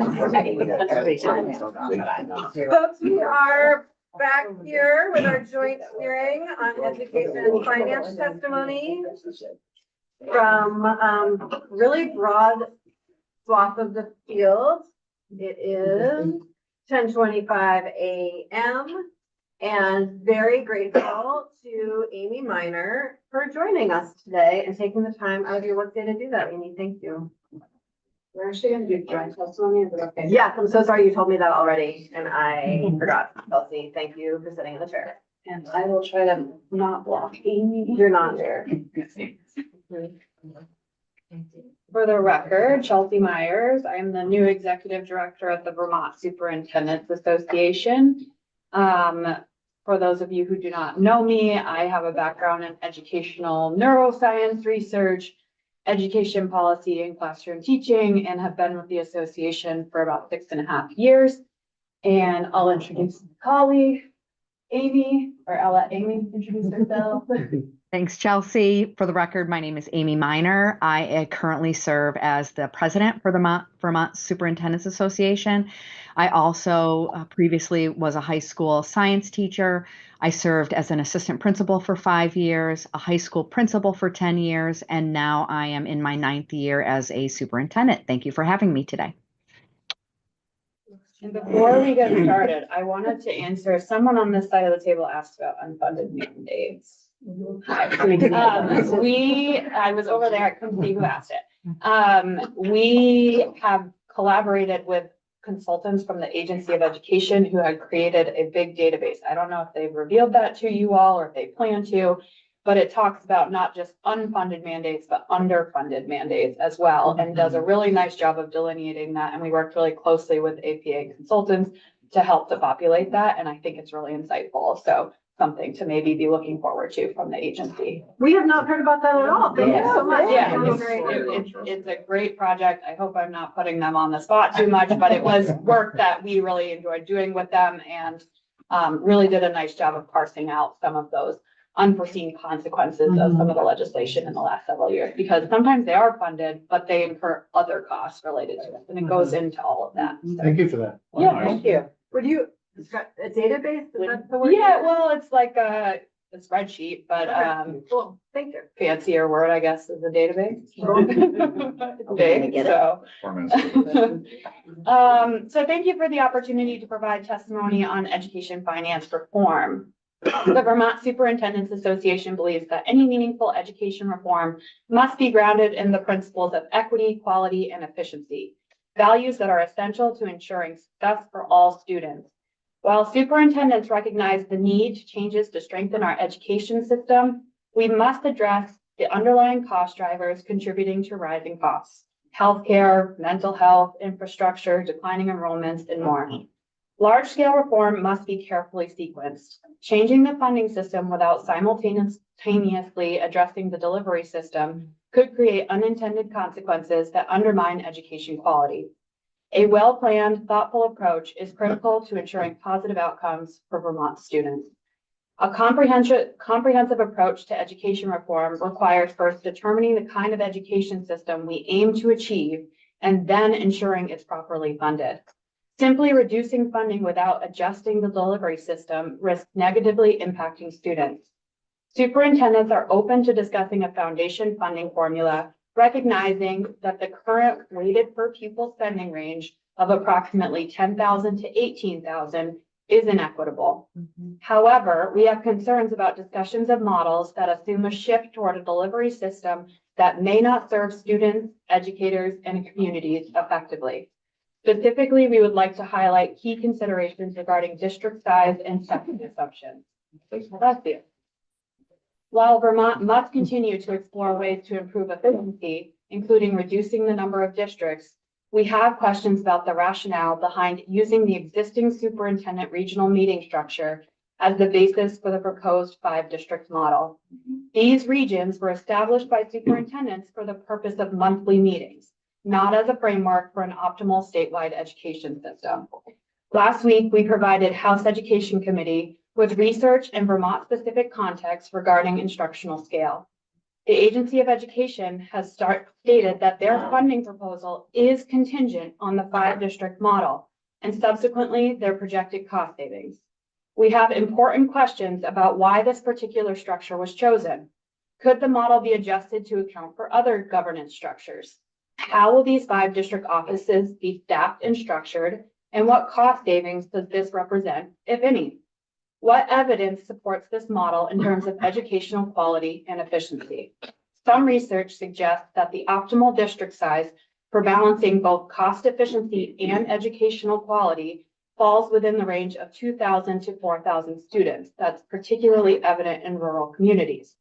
Folks, we are back here with our joint hearing on education and finance testimony from really broad swath of the field. It is 10:25 a.m. and very grateful to Amy Miner for joining us today and taking the time out of your workday to do that. Amy, thank you. We're actually going to do joint testimony. Is it okay? Yes, I'm so sorry you told me that already and I forgot. Chelsea, thank you for sitting in the chair. And I will try to not block Amy. You're not there. For the record, Chelsea Myers. I am the new executive director at the Vermont Superintendents Association. For those of you who do not know me, I have a background in educational neuroscience research, education policy, and classroom teaching, and have been with the association for about 6.5 years. And I'll introduce my colleague, Amy, or I'll let Amy introduce herself. Thanks, Chelsea. For the record, my name is Amy Miner. I currently serve as the president for the Vermont Superintendents Association. I also previously was a high school science teacher. I served as an assistant principal for 5 years, a high school principal for 10 years, and now I am in my 9th year as a superintendent. Thank you for having me today. And before we get started, I wanted to answer, someone on this side of the table asked about unfunded mandates. I was over there, I couldn't see who asked it. We have collaborated with consultants from the Agency of Education who had created a big database. I don't know if they've revealed that to you all or if they plan to, but it talks about not just unfunded mandates, but underfunded mandates as well, and does a really nice job of delineating that. And we worked really closely with APA consultants to help to populate that. And I think it's really insightful. So something to maybe be looking forward to from the agency. We have not heard about that at all. Thank you so much. Yeah, it's a great project. I hope I'm not putting them on the spot too much, but it was work that we really enjoyed doing with them and really did a nice job of parsing out some of those unforeseen consequences of some of the legislation in the last several years, because sometimes they are funded, but they incur other costs related to it. And it goes into all of that. So. Thank you for that. Yeah, thank you. Would you, a database? Is that the word? Yeah, well, it's like a spreadsheet, but Cool. Thank you. fancier word, I guess, is a database. It's big, so. So thank you for the opportunity to provide testimony on education finance reform. The Vermont Superintendents Association believes that any meaningful education reform must be grounded in the principles of equity, quality, and efficiency, values that are essential to ensuring success for all students. While superintendents recognize the need to changes to strengthen our education system, we must address the underlying cost drivers contributing to rising costs: healthcare, mental health, infrastructure, declining enrollments, and more. Large-scale reform must be carefully sequenced. Changing the funding system without simultaneously addressing the delivery system could create unintended consequences that undermine education quality. A well-planned, thoughtful approach is critical to ensuring positive outcomes for Vermont students. A comprehensive approach to education reform requires first determining the kind of education system we aim to achieve and then ensuring it's properly funded. Simply reducing funding without adjusting the delivery system risks negatively impacting students. Superintendents are open to discussing a foundation funding formula, recognizing that the current weighted per pupil spending range of approximately $10,000 to $18,000 is inequitable. However, we have concerns about discussions of models that assume a shift toward a delivery system that may not serve students, educators, and communities effectively. Specifically, we would like to highlight key considerations regarding district size and setting assumptions. While Vermont must continue to explore ways to improve efficiency, including reducing the number of districts, we have questions about the rationale behind using the existing superintendent regional meeting structure as the basis for the proposed 5-district model. These regions were established by superintendents for the purpose of monthly meetings, not as a framework for an optimal statewide education system. Last week, we provided House Education Committee with research and Vermont-specific context regarding instructional scale. The Agency of Education has stated that their funding proposal is contingent on the 5-district model and subsequently their projected cost savings. We have important questions about why this particular structure was chosen. Could the model be adjusted to account for other governance structures? How will these 5-district offices be staffed and structured? And what cost savings does this represent, if any? What evidence supports this model in terms of educational quality and efficiency? Some research suggests that the optimal district size for balancing both cost efficiency and educational quality falls within the range of 2,000 to 4,000 students. That's particularly evident in rural communities.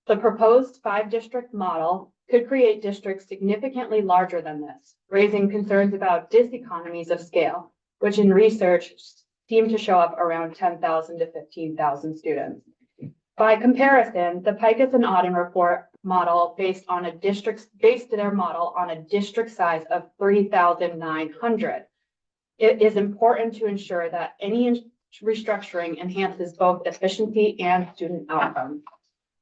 The proposed 5-district model could create districts significantly larger than this, raising concerns about diseconomies of scale, which in research seem to show up around 10,000 to 15,000 students. By comparison, the Picus and Auden report model based their model on a district size of 3,900. It is important to ensure that any restructuring enhances both efficiency and student outcomes.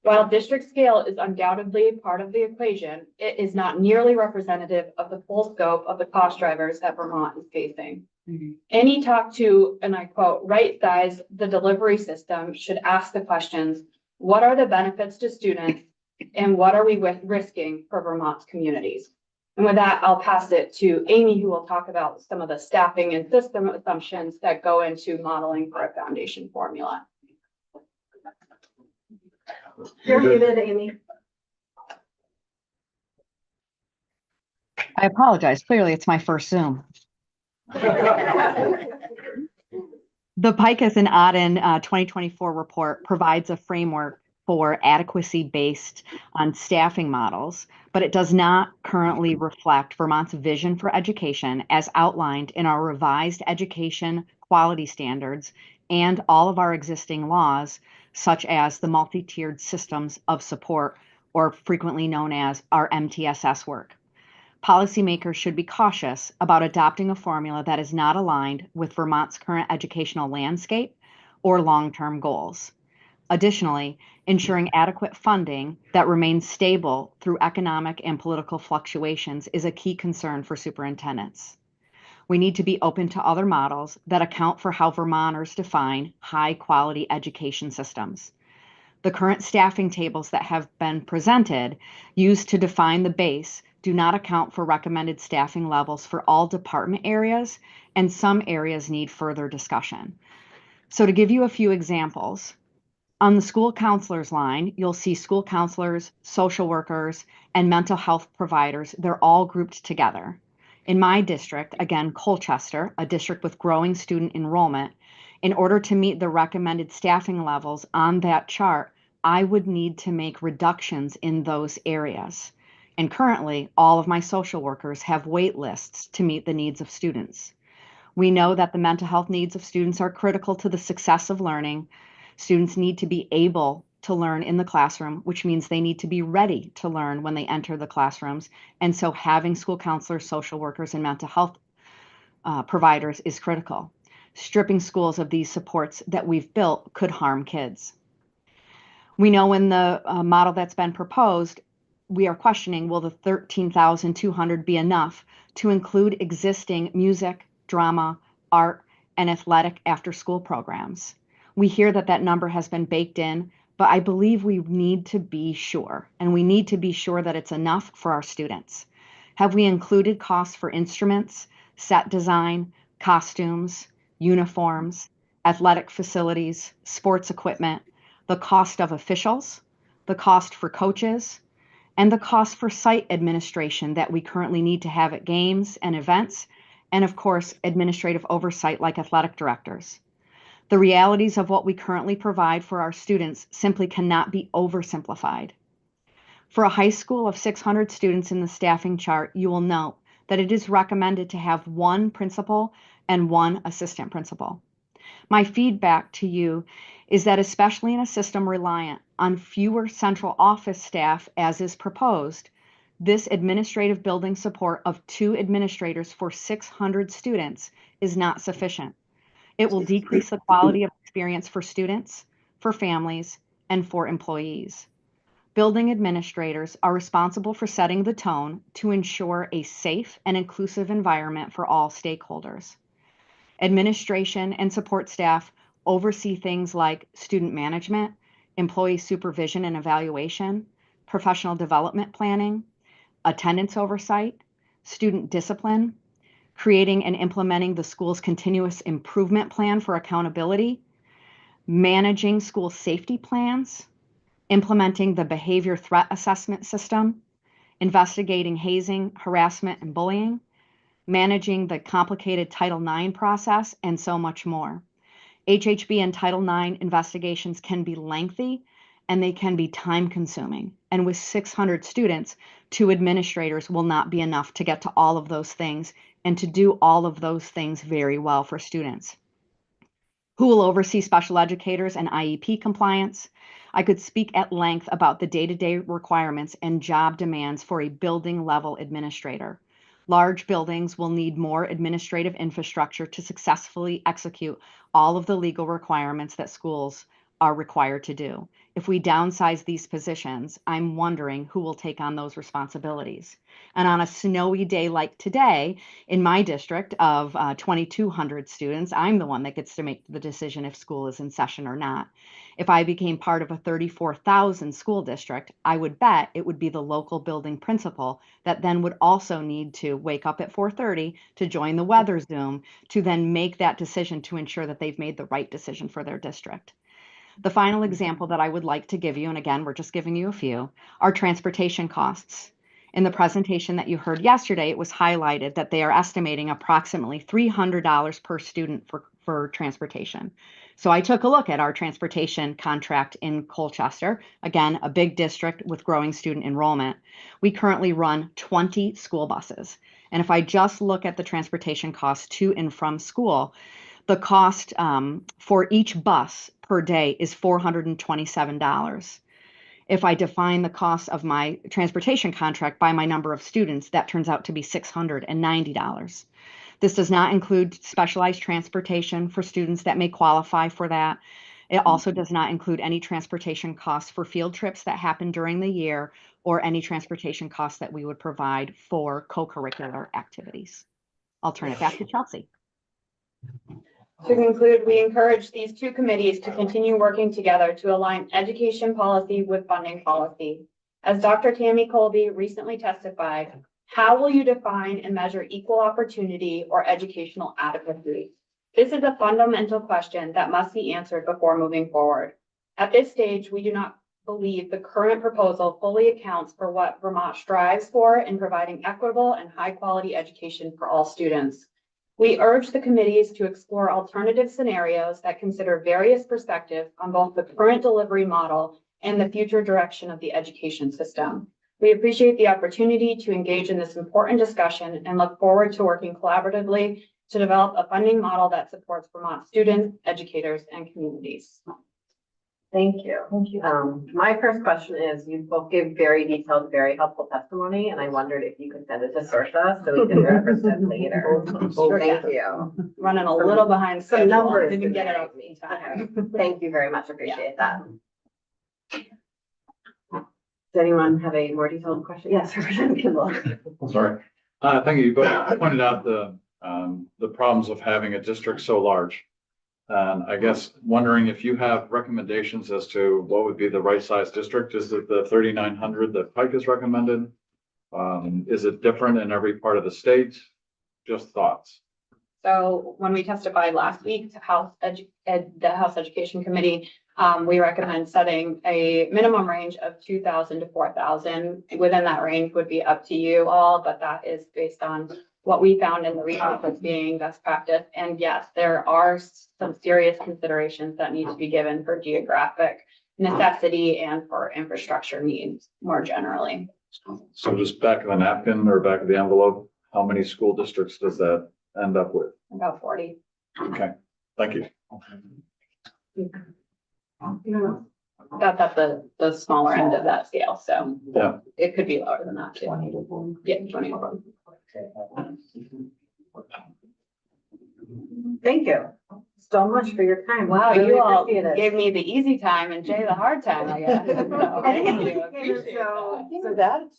While district scale is undoubtedly part of the equation, it is not nearly representative of the full scope of the cost drivers that Vermont is facing. Any talk to, and I quote, right size the delivery system should ask the questions, what are the benefits to students and what are we risking for Vermont's communities? And with that, I'll pass it to Amy, who will talk about some of the staffing and system assumptions that go into modeling for a foundation formula. You're muted, Amy. I apologize. Clearly, it's my first Zoom. The Picus and Auden 2024 report provides a framework for adequacy based on staffing models, but it does not currently reflect Vermont's vision for education as outlined in our revised education quality standards and all of our existing laws, such as the multi-tiered systems of support, or frequently known as our MTSS work. Policymakers should be cautious about adopting a formula that is not aligned with Vermont's current educational landscape or long-term goals. Additionally, ensuring adequate funding that remains stable through economic and political fluctuations is a key concern for superintendents. We need to be open to other models that account for how Vermonters define high-quality education systems. The current staffing tables that have been presented, used to define the base, do not account for recommended staffing levels for all department areas, and some areas need further discussion. So to give you a few examples, on the school counselors line, you'll see school counselors, social workers, and mental health providers. They're all grouped together. In my district, again, Colchester, a district with growing student enrollment, in order to meet the recommended staffing levels on that chart, I would need to make reductions in those areas. And currently, all of my social workers have wait lists to meet the needs of students. We know that the mental health needs of students are critical to the success of learning. Students need to be able to learn in the classroom, which means they need to be ready to learn when they enter the classrooms. And so having school counselors, social workers, and mental health providers is critical. Stripping schools of these supports that we've built could harm kids. We know in the model that's been proposed, we are questioning, will the 13,200 be enough to include existing music, drama, art, and athletic after-school programs? We hear that that number has been baked in, but I believe we need to be sure, and we need to be sure that it's enough for our students. Have we included costs for instruments, set design, costumes, uniforms, athletic facilities, sports equipment, the cost of officials, the cost for coaches, and the cost for site administration that we currently need to have at games and events, and of course, administrative oversight like athletic directors? The realities of what we currently provide for our students simply cannot be oversimplified. For a high school of 600 students in the staffing chart, you will note that it is recommended to have one principal and one assistant principal. My feedback to you is that especially in a system reliant on fewer central office staff as is proposed, this administrative building support of 2 administrators for 600 students is not sufficient. It will decrease the quality of experience for students, for families, and for employees. Building administrators are responsible for setting the tone to ensure a safe and inclusive environment for all stakeholders. Administration and support staff oversee things like student management, employee supervision and evaluation, professional development planning, attendance oversight, student discipline, creating and implementing the school's continuous improvement plan for accountability, managing school safety plans, implementing the behavior threat assessment system, investigating hazing, harassment, and bullying, managing the complicated Title IX process, and so much more. HHB and Title IX investigations can be lengthy and they can be time consuming. And with 600 students, 2 administrators will not be enough to get to all of those things and to do all of those things very well for students. Who will oversee special educators and IEP compliance? I could speak at length about the day-to-day requirements and job demands for a building level administrator. Large buildings will need more administrative infrastructure to successfully execute all of the legal requirements that schools are required to do. If we downsize these positions, I'm wondering who will take on those responsibilities. And on a snowy day like today, in my district of 2,200 students, I'm the one that gets to make the decision if school is in session or not. If I became part of a 34,000 school district, I would bet it would be the local building principal that then would also need to wake up at 4:30 to join the weather Zoom to then make that decision to ensure that they've made the right decision for their district. The final example that I would like to give you, and again, we're just giving you a few, are transportation costs. In the presentation that you heard yesterday, it was highlighted that they are estimating approximately $300 per student for transportation. So I took a look at our transportation contract in Colchester, again, a big district with growing student enrollment. We currently run 20 school buses. And if I just look at the transportation costs to and from school, the cost for each bus per day is $427. If I define the cost of my transportation contract by my number of students, that turns out to be $690. This does not include specialized transportation for students that may qualify for that. It also does not include any transportation costs for field trips that happen during the year or any transportation costs that we would provide for co-curricular activities. I'll turn it back to Chelsea. To conclude, we encourage these 2 committees to continue working together to align education policy with funding policy. As Dr. Tammy Colby recently testified, how will you define and measure equal opportunity or educational adequacy? This is a fundamental question that must be answered before moving forward. At this stage, we do not believe the current proposal fully accounts for what Vermont strives for in providing equitable and high-quality education for all students. We urge the committees to explore alternative scenarios that consider various perspectives on both the current delivery model and the future direction of the education system. We appreciate the opportunity to engage in this important discussion and look forward to working collaboratively to develop a funding model that supports Vermont students, educators, and communities. Thank you. Thank you. My first question is, you both gave very detailed, very helpful testimony, and I wondered if you could send it to Saoirse so we can reference it later. Sure, Thank you. Running a little behind Some schedule. numbers. Didn't get it today. out in time. Thank you very much. Appreciate that. Does anyone have a more detailed question? Yes, Representative Kimball. Sorry. Thank you. You both pointed out the problems of having a district so large. And I guess wondering if you have recommendations as to what would be the right size district. Is it the 3,900 that Pike has recommended? Is it different in every part of the state? Just thoughts. So when we testified last week to the House Education Committee, we recommend setting a minimum range of 2,000 to 4,000. Within that range would be up to you all, but that is based on what we found in the research as being best practice. And yes, there are some serious considerations that need to be given for geographic necessity and for infrastructure needs more generally. So just back of the napkin or back of the envelope, how many school districts does that end up with? About 40. Okay, thank you. That's at the smaller end of that scale, so Yeah. it could be lower than that too. 20 Yeah, 20 of them. Thank you. so much for your time. Wow, Really you all appreciate it. gave me the easy time and Jay the hard time, I guess. So, thank you. So- Appreciate so that. that-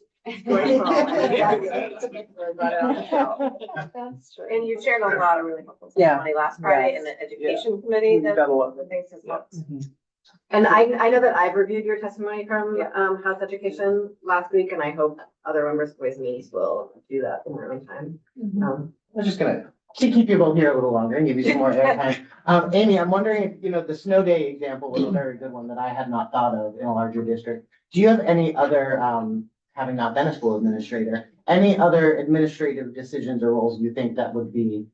That's true. And you shared a lot of really helpful Yeah. testimony last Friday in the education committee. You've That got a lot. the things has helped. Mhm. And I know that I've reviewed your testimony from Yeah. House Education last week, and I hope other members of Ways and Means will do that in their own time. I'm just gonna keep you both here a little longer and give you some more airtime. Amy, I'm wondering if, the snow day example was a very good one that I had not thought of in a larger district. Do you have any other, having not been a school administrator, any other administrative decisions or roles you think that would be,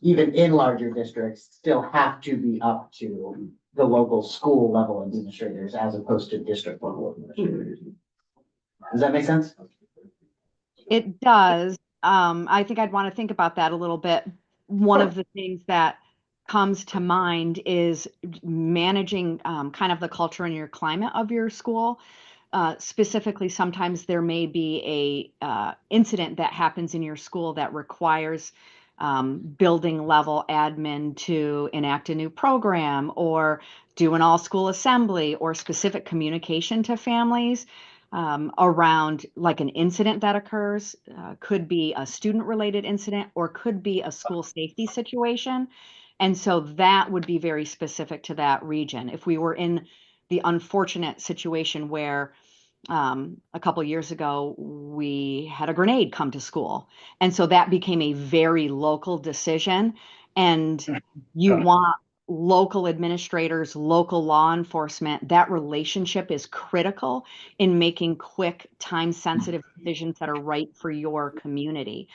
even in larger districts, still have to be up to the local school level administrators as opposed to district level administrators? Does that make sense? It does. I think I'd want to think about that a little bit. One of the things that comes to mind is managing kind of the culture and your climate of your school. Specifically, sometimes there may be a incident that happens in your school that requires building level admin to enact a new program or do an all school assembly or specific communication to families around like an incident that occurs, could be a student related incident or could be a school safety situation. And so that would be very specific to that region. If we were in the unfortunate situation where a couple years ago, we had a grenade come to school. And so that became a very local decision. And you want local administrators, local law enforcement, that relationship is critical in making quick, time-sensitive decisions that are right for your community.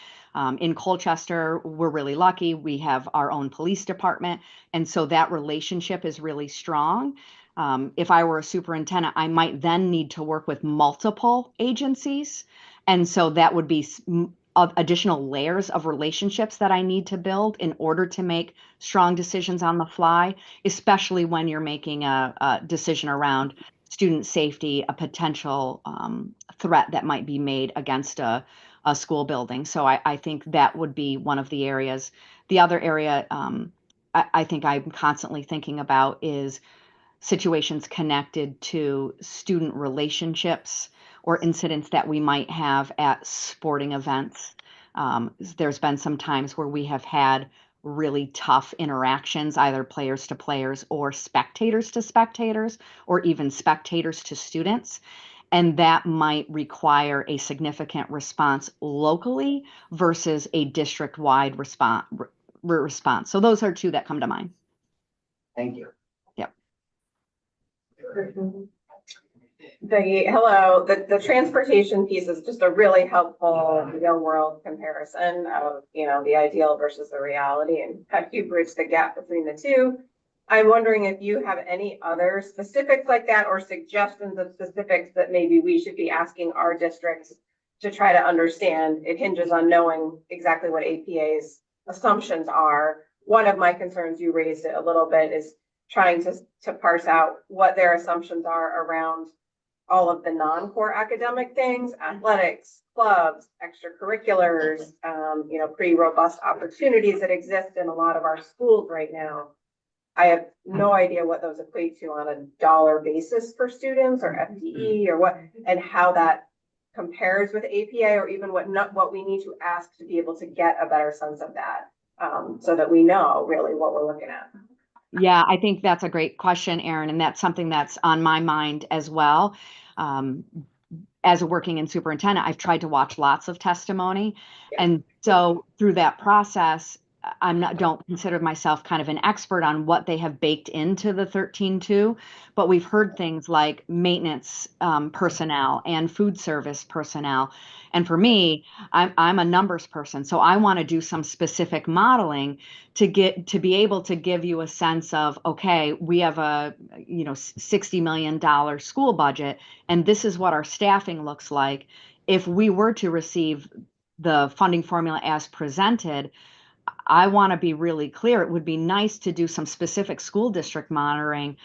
In Colchester, we're really lucky. We have our own police department. And so that relationship is really strong. If I were a superintendent, I might then need to work with multiple agencies. And so that would be additional layers of relationships that I need to build in order to make strong decisions on the fly, especially when you're making a decision around student safety, a potential threat that might be made against a school building. So I think that would be one of the areas. The other area I think I'm constantly thinking about is situations connected to student relationships or incidents that we might have at sporting events. There's been some times where we have had really tough interactions, either players to players or spectators to spectators, or even spectators to students. And that might require a significant response locally versus a district-wide response. So those are two that come to mind. Thank you. Becky, hello. The transportation piece is just a really helpful real world comparison of, the ideal versus the reality and how you bridge the gap between the two. I'm wondering if you have any other specifics like that or suggestions of specifics that maybe we should be asking our districts to try to understand. It hinges on knowing exactly what APA's assumptions are. One of my concerns, you raised it a little bit, is trying to parse out what their assumptions are around all of the non-core academic things, athletics, clubs, extracurriculars, pretty robust opportunities that exist in a lot of our schools right now. I have no idea what those equate to on a dollar basis for students or FTE or what, and how that compares with APA or even what we need to ask to be able to get a better sense of that, so that we know really what we're looking at. Yeah, I think that's a great question, Erin, and that's something that's on my mind as well. As a working in superintendent, I've tried to watch lots of testimony. Yeah. And so through that process, don't consider myself kind of an expert on what they have baked into the 13.2, but we've heard things like maintenance personnel and food service personnel. And for me, I'm a numbers person, so I want to do some specific modeling to be able to give you a sense of, okay, we have a $60 million school budget, and this is what our staffing looks like. If we were to receive the funding formula as presented, I want to be really clear. It would be nice to do some specific school district monitoring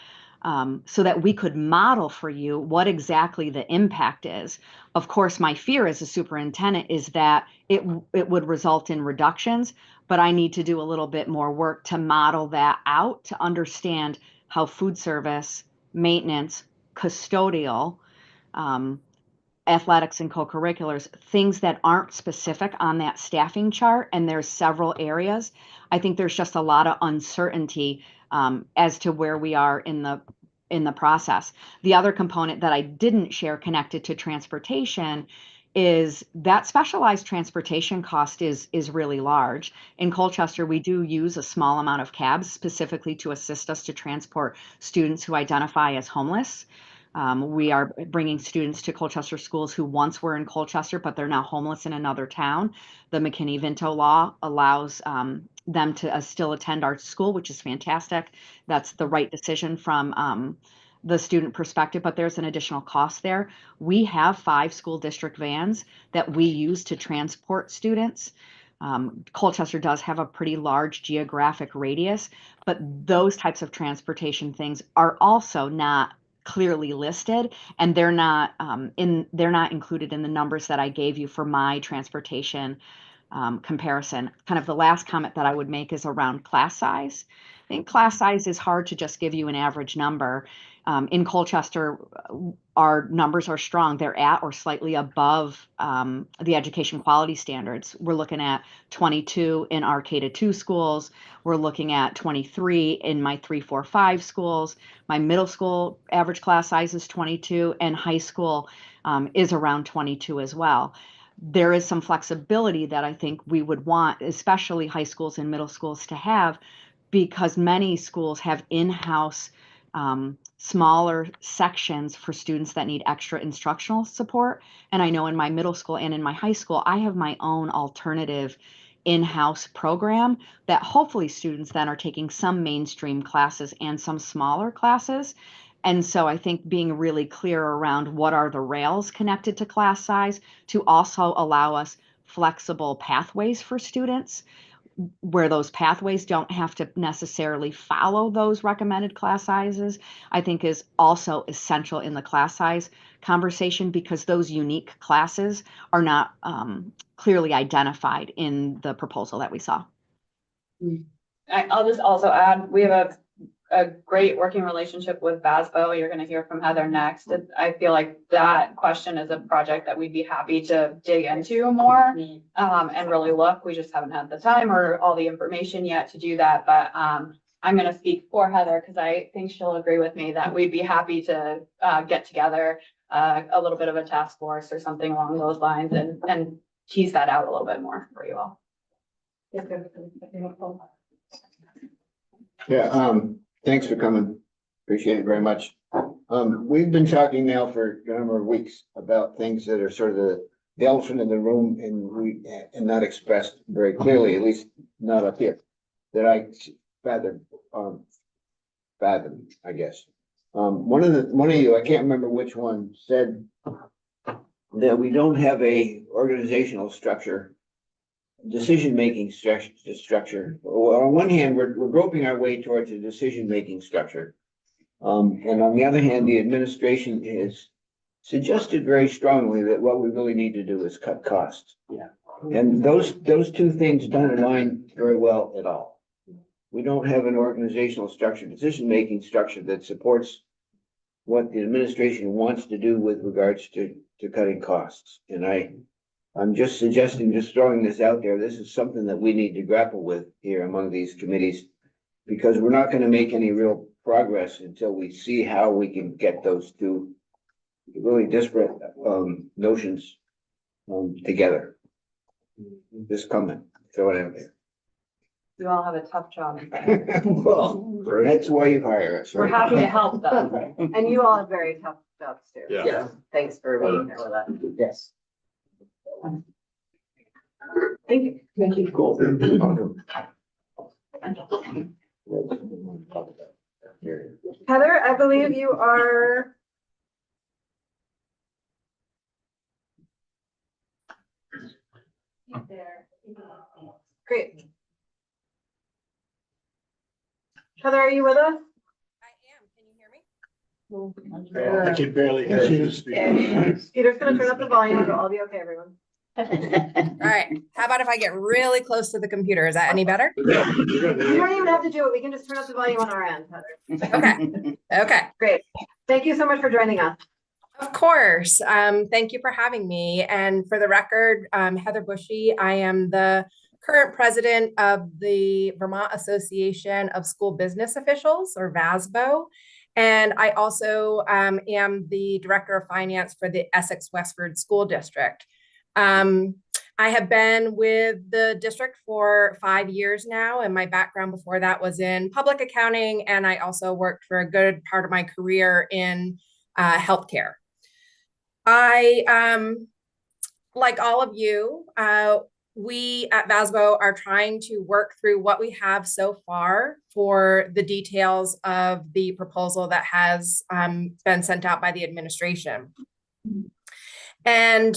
so that we could model for you what exactly the impact is. Of course, my fear as a superintendent is that it would result in reductions, but I need to do a little bit more work to model that out to understand how food service, maintenance, custodial, athletics and co-curriculars, things that aren't specific on that staffing chart, and there's several areas. I think there's just a lot of uncertainty as to where we are in the process. The other component that I didn't share connected to transportation is that specialized transportation cost is really large. In Colchester, we do use a small amount of cabs specifically to assist us to transport students who identify as homeless. We are bringing students to Colchester schools who once were in Colchester, but they're now homeless in another town. The McKinney-Vento law allows them to still attend our school, which is fantastic. That's the right decision from the student perspective, but there's an additional cost there. We have 5 school district vans that we use to transport students. Colchester does have a pretty large geographic radius, but those types of transportation things are also not clearly listed, and they're not included in the numbers that I gave you for my transportation comparison. Kind of the last comment that I would make is around class size. I think class size is hard to just give you an average number. In Colchester, our numbers are strong. They're at or slightly above the education quality standards. We're looking at 22 in our K-2 schools. We're looking at 23 in my 3, 4, 5 schools. My middle school average class size is 22, and high school is around 22 as well. There is some flexibility that I think we would want, especially high schools and middle schools, to have, because many schools have in-house smaller sections for students that need extra instructional support. And I know in my middle school and in my high school, I have my own alternative in-house program that hopefully students then are taking some mainstream classes and some smaller classes. And so I think being really clear around what are the rails connected to class size to also allow us flexible pathways for students, where those pathways don't have to necessarily follow those recommended class sizes, I think is also essential in the class size conversation, because those unique classes are not clearly identified in the proposal that we saw. I'll just also add, we have a great working relationship with BASBO. You're going to hear from Heather next. I feel like that question is a project that we'd be happy to dig into more and really look. We just haven't had the time or all the information yet to do that. But I'm going to speak for Heather because I think she'll agree with me that we'd be happy to get together a little bit of a task force or something along those lines and tease that out a little bit more for you all. Yeah, thanks for coming. Appreciate it very much. We've been talking now for a number of weeks about things that are sort of the elephant in the room and not expressed very clearly, at least not up here, that I fathom, I guess. One of you, I can't remember which one, said that we don't have a organizational structure, decision-making structure. Well, on one hand, we're groping our way towards a decision-making structure. And on the other hand, the administration has suggested very strongly that what we really need to do is cut costs. Yeah. And those two things don't align very well at all. We don't have an organizational structure, decision-making structure that supports what the administration wants to do with regards to cutting costs. And I'm just suggesting, just throwing this out there, this is something that we need to grapple with here among these committees, because we're not going to make any real progress until we see how we can get those two really disparate notions together. Just comment, throw it out there. You all have a tough job. Well, that's why you hire us. We're right? happy to help them. And you all have very tough jobs too. Yeah. Yeah. Thanks for being here with us. Yes. Thank you. Thank you. Cool. Heather, I believe you are. Great. Heather, are you with us? I am. Can you hear me? I can barely hear you speak. Peter's gonna turn up the volume, it'll all be okay, everyone. All right, how about if I get really close to the computer? Is that any better? You don't even have to do it, we can just turn up the volume on our end, Heather. Okay, okay. Great, thank you so much for joining us. Of course. Thank you for having me. And for the record, Heather Bushy, I am the current president of the Vermont Association of School Business Officials, or VASBO. And I also am the director of finance for the Essex Westford School District. I have been with the district for 5 years now, and my background before that was in public accounting, and I also worked for a good part of my career in healthcare. I, like all of you, we at VASBO are trying to work through what we have so far for the details of the proposal that has been sent out by the administration. And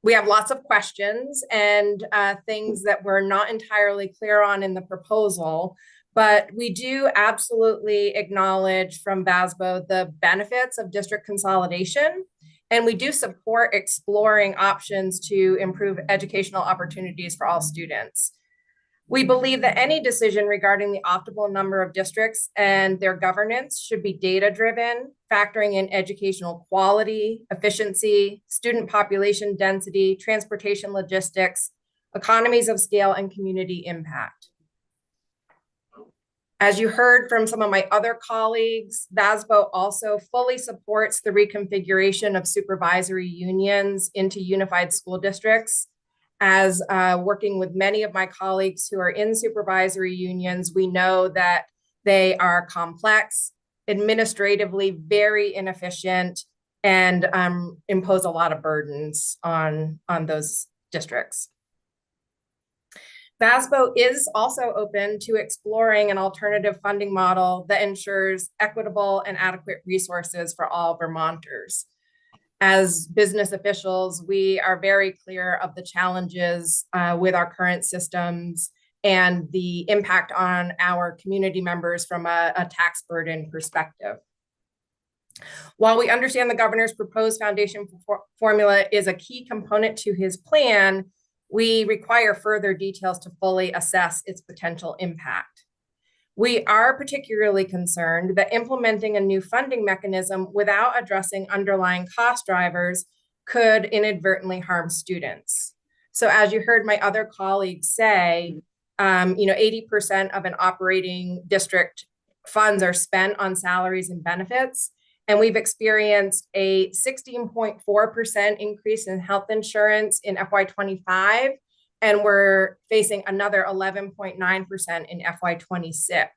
we have lots of questions and things that we're not entirely clear on in the proposal, but we do absolutely acknowledge from VASBO the benefits of district consolidation. And we do support exploring options to improve educational opportunities for all students. We believe that any decision regarding the optimal number of districts and their governance should be data-driven, factoring in educational quality, efficiency, student population density, transportation logistics, economies of scale, and community impact. As you heard from some of my other colleagues, VASBO also fully supports the reconfiguration of supervisory unions into unified school districts. As working with many of my colleagues who are in supervisory unions, we know that they are complex, administratively very inefficient, and impose a lot of burdens on those districts. VASBO is also open to exploring an alternative funding model that ensures equitable and adequate resources for all Vermonters. As business officials, we are very clear of the challenges with our current systems and the impact on our community members from a tax burden perspective. While we understand the governor's proposed foundation formula is a key component to his plan, we require further details to fully assess its potential impact. We are particularly concerned that implementing a new funding mechanism without addressing underlying cost drivers could inadvertently harm students. So as you heard my other colleagues say, 80% of an operating district funds are spent on salaries and benefits. And we've experienced a 16.4% increase in health insurance in FY25, and we're facing another 11.9% in FY26.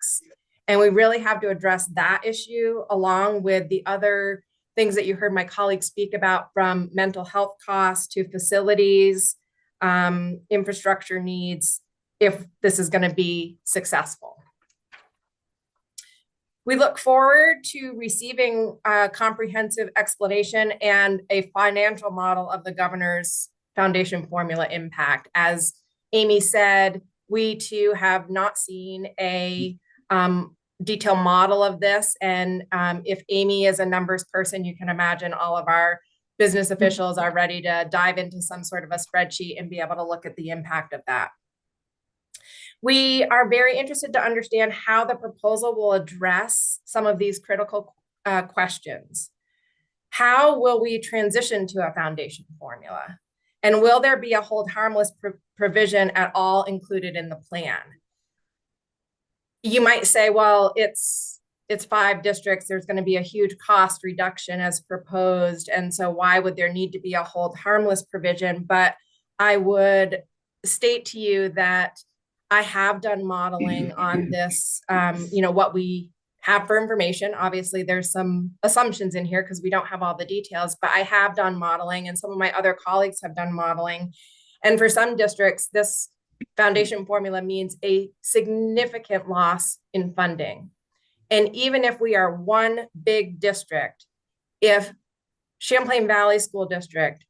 And we really have to address that issue along with the other things that you heard my colleagues speak about, from mental health costs to facilities, infrastructure needs, if this is going to be successful. We look forward to receiving a comprehensive explanation and a financial model of the governor's foundation formula impact. As Amy said, we too have not seen a detailed model of this. And if Amy is a numbers person, you can imagine all of our business officials are ready to dive into some sort of a spreadsheet and be able to look at the impact of that. We are very interested to understand how the proposal will address some of these critical questions. How will we transition to a foundation formula? And will there be a hold harmless provision at all included in the plan? You might say, well, it's 5 districts, there's going to be a huge cost reduction as proposed, and so why would there need to be a hold harmless provision? But I would state to you that I have done modeling on this, what we have for information. Obviously, there's some assumptions in here because we don't have all the details, but I have done modeling, and some of my other colleagues have done modeling. And for some districts, this foundation formula means a significant loss in funding. And even if we are one big district, if Champlain Valley School District,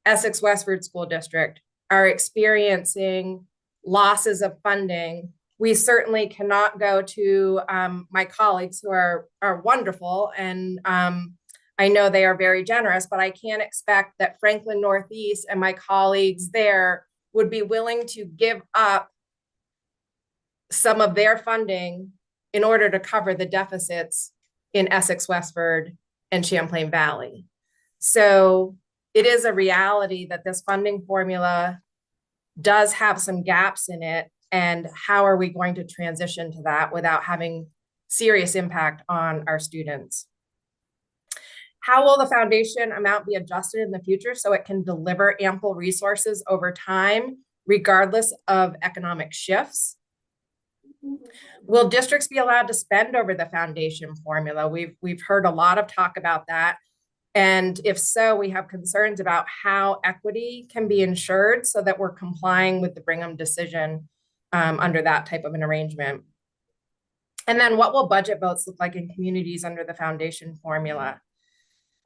Essex Westford School District are experiencing losses of funding we certainly cannot go to my colleagues who are wonderful, and I know they are very generous, but I can't expect that Franklin Northeast and my colleagues there would be willing to give up some of their funding in order to cover the deficits in Essex, Westford, and Champlain Valley. So it is a reality that this funding formula does have some gaps in it. And how are we going to transition to that without having serious impact on our students? How will the foundation amount be adjusted in the future so it can deliver ample resources over time, regardless of economic shifts? Will districts be allowed to spend over the foundation formula? We've heard a lot of talk about that. And if so, we have concerns about how equity can be ensured so that we're complying with the Brigham decision under that type of an arrangement. And then what will budget votes look like in communities under the foundation formula?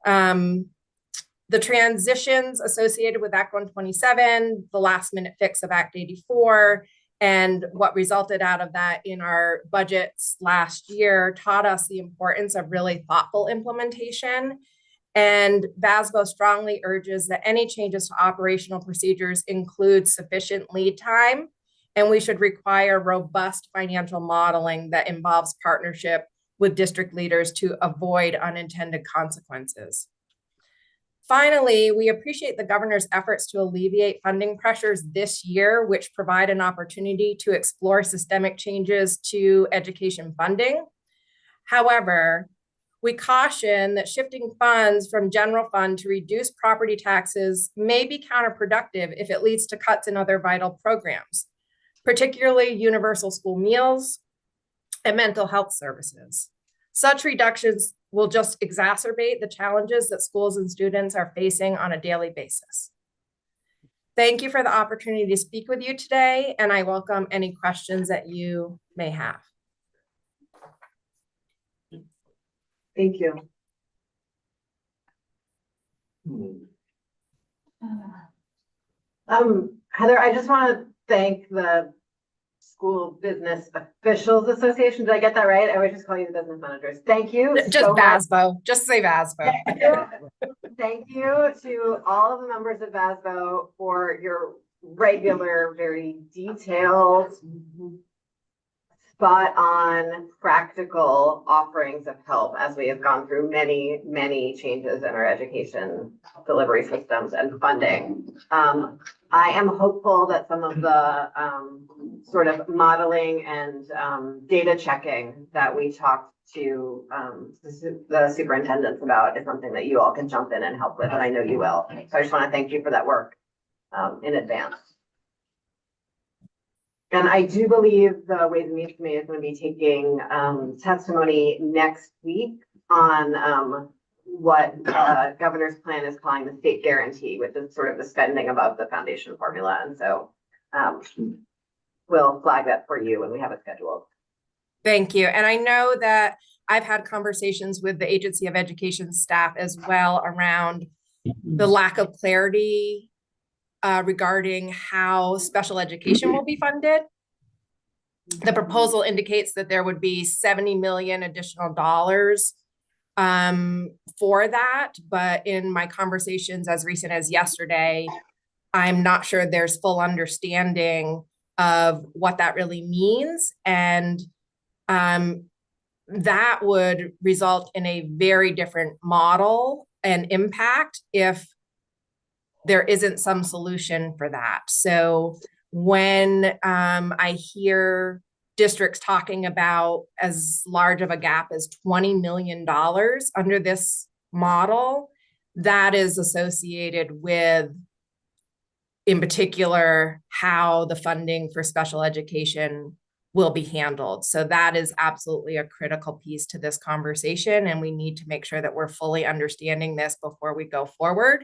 The transitions associated with Act 127, the last minute fix of Act 84, and what resulted out of that in our budgets last year taught us the importance of really thoughtful implementation. And VASBO strongly urges that any changes to operational procedures include sufficient lead time, and we should require robust financial modeling that involves partnership with district leaders to avoid unintended consequences. Finally, we appreciate the governor's efforts to alleviate funding pressures this year, which provide an opportunity to explore systemic changes to education funding. However, we caution that shifting funds from general fund to reduce property taxes may be counterproductive if it leads to cuts in other vital programs, particularly universal school meals and mental health services. Such reductions will just exacerbate the challenges that schools and students are facing on a daily basis. Thank you for the opportunity to speak with you today, and I welcome any questions that you may have. Thank you. Heather, I just want to thank the School Business Officials Association. Did I get that right? I always just call you the business managers. Thank you. Just so VASBO, just say VASBO. Thank you to all of the members of VASBO for your regular, very detailed, spot on, practical offerings of help as we have gone through many, many changes in our education delivery systems and funding. I am hopeful that some of the sort of modeling and data checking that we talked to the superintendents about is something that you all can jump in and help with, and I know you will. So I just want to thank you for that work in advance. And I do believe the Ways and Means Committee is going to be taking testimony next week on what governor's plan is calling the state guarantee, which is sort of the spending above the foundation formula. And so we'll flag that for you when we have it scheduled. Thank you. And I know that I've had conversations with the Agency of Education staff as well around the lack of clarity regarding how special education will be funded. The proposal indicates that there would be $70 million additional dollars for that. But in my conversations as recent as yesterday, I'm not sure there's full understanding of what that really means. And that would result in a very different model and impact if there isn't some solution for that. So when I hear districts talking about as large of a gap as $20 million under this model, that is associated with, in particular, how the funding for special education will be handled. So that is absolutely a critical piece to this conversation, and we need to make sure that we're fully understanding this before we go forward.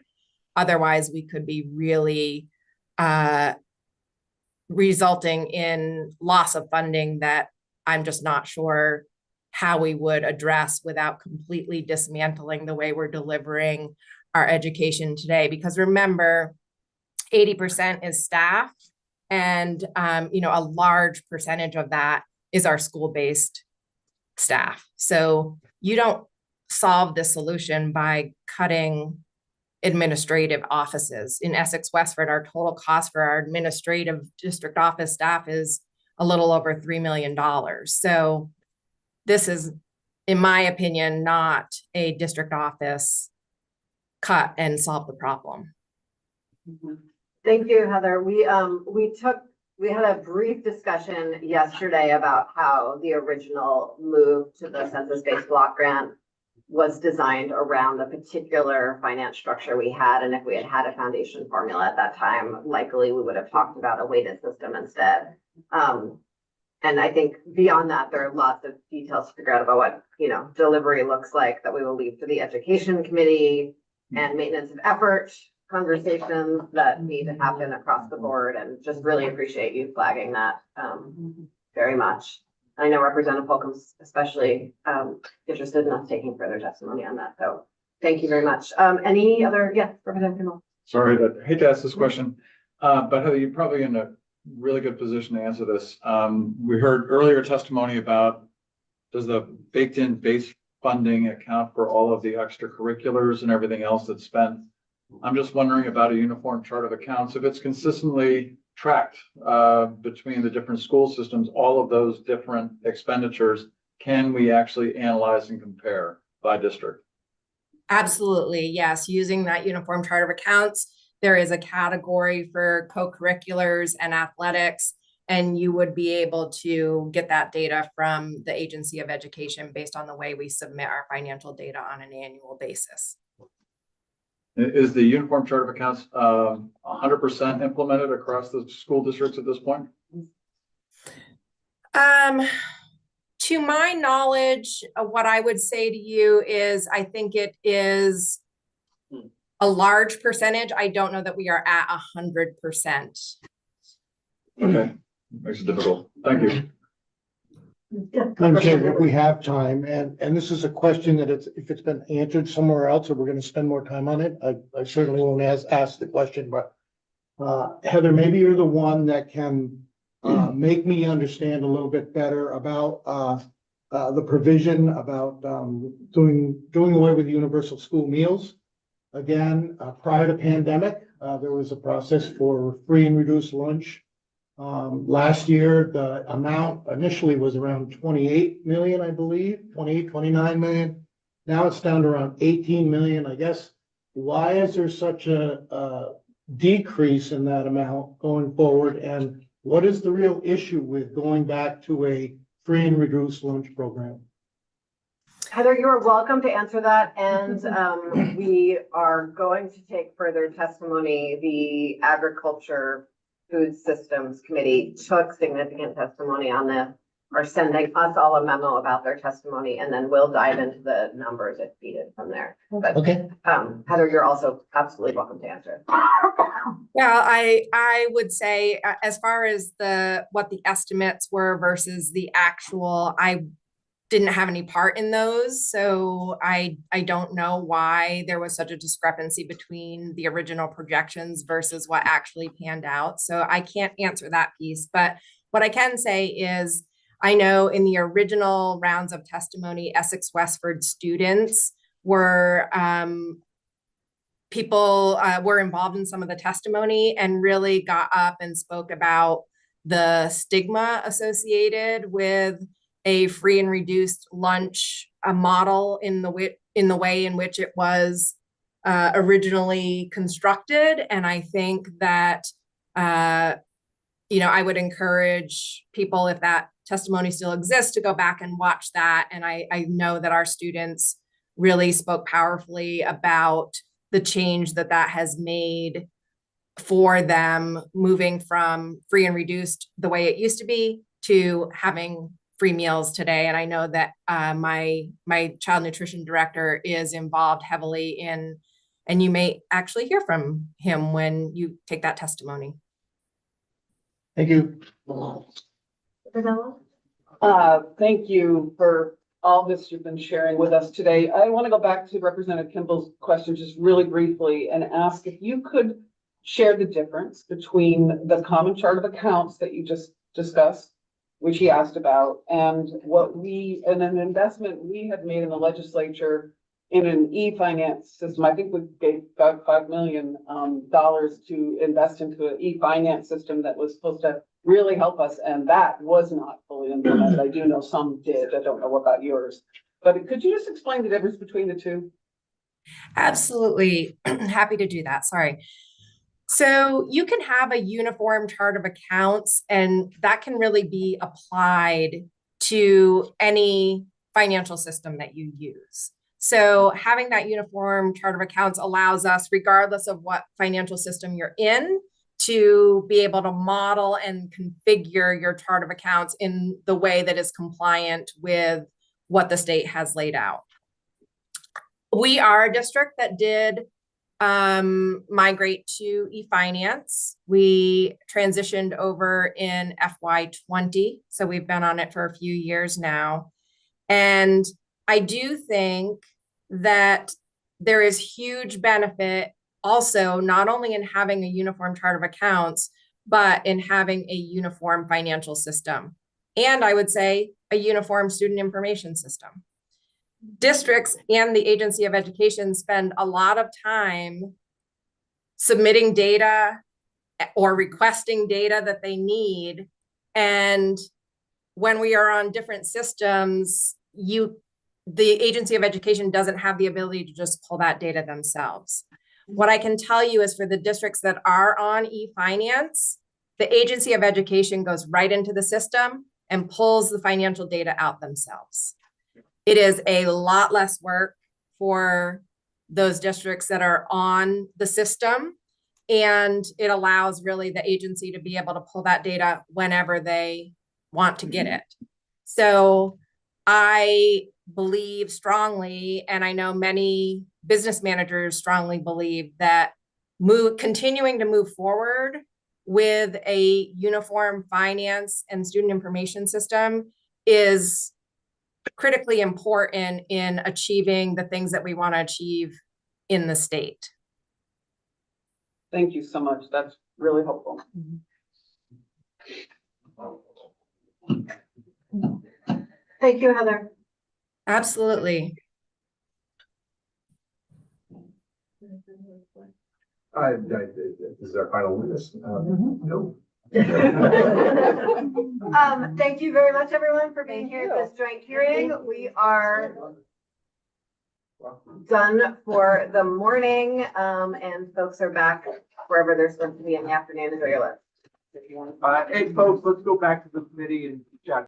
Otherwise, we could be really resulting in loss of funding that I'm just not sure how we would address without completely dismantling the way we're delivering our education today. Because remember, 80% is staff And, a large percentage of that is our school-based staff. So you don't solve this solution by cutting administrative offices. In Essex Westford, our total cost for our administrative district office staff is a little over $3 million. So this is, in my opinion, not a district office cut and solve the problem. Thank you, Heather. We had a brief discussion yesterday about how the original move to the census-based block grant was designed around the particular finance structure we had. And if we had had a foundation formula at that time, likely we would have talked about a weighted system instead. And I think beyond that, there are lots of details to figure out about what, delivery looks like that we will leave to the education committee and maintenance of effort conversations that need to happen across the board, and just really appreciate you flagging that very much. I know Representative Holcomb's especially interested in us taking further testimony on that. So thank you very much. Any other, Representative Kimball. Sorry, I hate to ask this question, but Heather, you're probably in a really good position to answer this. We heard earlier testimony about, does the baked in base funding account for all of the extracurriculars and everything else that's spent? I'm just wondering about a uniform chart of accounts. If it's consistently tracked between the different school systems, all of those different expenditures, can we actually analyze and compare by district? Absolutely, yes. Using that uniform chart of accounts, there is a category for co-curriculars and athletics, and you would be able to get that data from the Agency of Education based on the way we submit our financial data on an annual basis. Is the uniform chart of accounts 100% implemented across the school districts at this point? To my knowledge, what I would say to you is I think it is a large percentage. I don't know that we are at 100%. Okay, makes it difficult. Thank you. I'm saying if we have time, and this is a question that if it's been answered somewhere else, or we're gonna spend more time on it, I certainly won't ask the question, but Heather, maybe you're the one that can make me understand a little bit better about the provision about doing away with universal school meals. Again, prior to pandemic, there was a process for free and reduced lunch. Last year, the amount initially was around 28 million, I believe, 29 million. Now it's down to around 18 million, I guess. Why is there such a decrease in that amount going forward? And what is the real issue with going back to a free and reduced lunch program? Heather, you are welcome to answer that. And we are going to take further testimony. The Agriculture Food Systems Committee took significant testimony on this, are sending us all a memo about their testimony, and then we'll dive into the numbers if needed from there. But Okay. Heather, you're also absolutely welcome to answer. Yeah, I would say as far as what the estimates were versus the actual, I didn't have any part in those. So I don't know why there was such a discrepancy between the original projections versus what actually panned out. So I can't answer that piece, but what I can say is I know in the original rounds of testimony, Essex Westford students were, people were involved in some of the testimony and really got up and spoke about the stigma associated with a free and reduced lunch model in the way in which it was originally constructed. And I think that, I would encourage people, if that testimony still exists, to go back and watch that. And I know that our students really spoke powerfully about the change that has made for them, moving from free and reduced the way it used to be to having free meals today. And I know that my child nutrition director is involved heavily in, and you may actually hear from him when you take that testimony. Thank you. Thank you for all this you've been sharing with us today. I want to go back to Representative Kimball's question just really briefly and ask if you could share the difference between the common chart of accounts that you just discussed, which he asked about, and and an investment we had made in the legislature in an e-finance system. I think we gave about $5 million to invest into an e-finance system that was supposed to really help us, and that was not fully implemented. I do know some did. I don't know about yours. But could you just explain the difference between the two? Absolutely. Happy to do that. Sorry. So you can have a uniform chart of accounts, and that can really be applied to any financial system that you use. So having that uniform chart of accounts allows us, regardless of what financial system you're in, to be able to model and configure your chart of accounts in the way that is compliant with what the state has laid out. We are a district that did migrate to eFinance. We transitioned over in FY20, so we've been on it for a few years now. And I do think that there is huge benefit also, not only in having a uniform chart of accounts, but in having a uniform financial system. And I would say a uniform student information system. Districts and the Agency of Education spend a lot of time submitting data or requesting data that they need. And when we are on different systems, the Agency of Education doesn't have the ability to just pull that data themselves. What I can tell you is for the districts that are on eFinance, the Agency of Education goes right into the system and pulls the financial data out themselves. It is a lot less work for those districts that are on the system, and it allows really the agency to be able to pull that data whenever they want to get it. So I believe strongly, and I know many business managers strongly believe that continuing to move forward with a uniform finance and student information system is critically important in achieving the things that we want to achieve in the state. Thank you so much. That's really helpful. Thank you, Heather. Absolutely. This is our final witness. No. Thank you very much, everyone, for being here at this joint hearing. We are done for the morning, and folks are back wherever they're supposed to be in the afternoon. Enjoy your lunch. Hey, folks, let's go back to the committee and